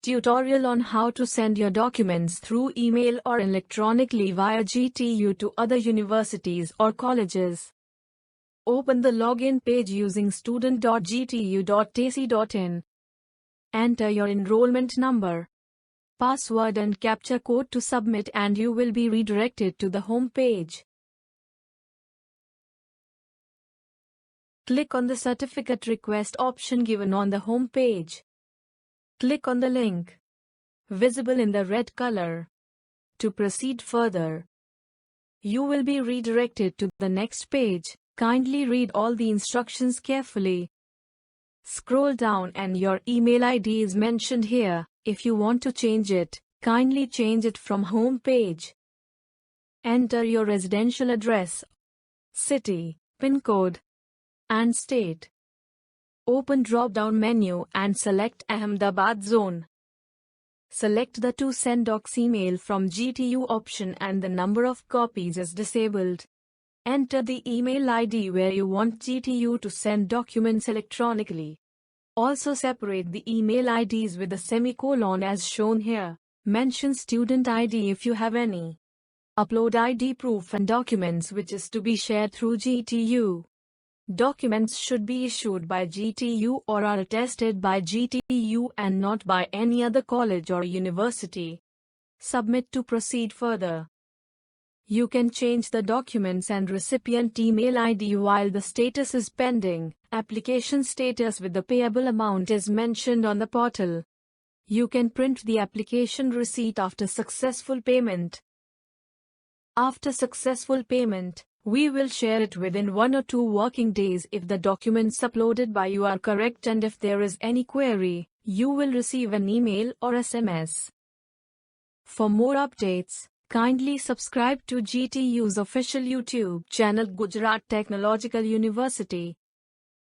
Tutorial on how to send your documents through email or electronically via GTU to other universities or colleges. Open the login page using student.gtu.ac.in. Enter your enrollment number, password and captcha code to submit, and you will be redirected to the home page. Click on the certificate request option given on the home page. Click on the link visible in the red color. To proceed further, you will be redirected to the next page. Kindly read all the instructions carefully. Scroll down and your email ID is mentioned here. If you want to change it, kindly change it from home page. Enter your residential address, city, pin code, and state. Open drop-down menu and select Ahmedabad zone. Select the to send docs email from GTU option and the number of copies is disabled. Enter the email ID where you want GTU to send documents electronically. Also separate the email IDs with a semicolon as shown here. Mention student ID if you have any. Upload ID proof and documents which is to be shared through GTU. Documents should be issued by GTU or are attested by GTU and not by any other college or university. Submit to proceed further. You can change the documents and recipient email ID while the status is pending. Application status with the payable amount is mentioned on the portal. You can print the application receipt after successful payment. After successful payment, we will share it within 1 or 2 working days if the documents uploaded by you are correct, and if there is any query, you will receive an email or SMS. For more updates, kindly subscribe to GTU's official YouTube channel Gujarat Technological University.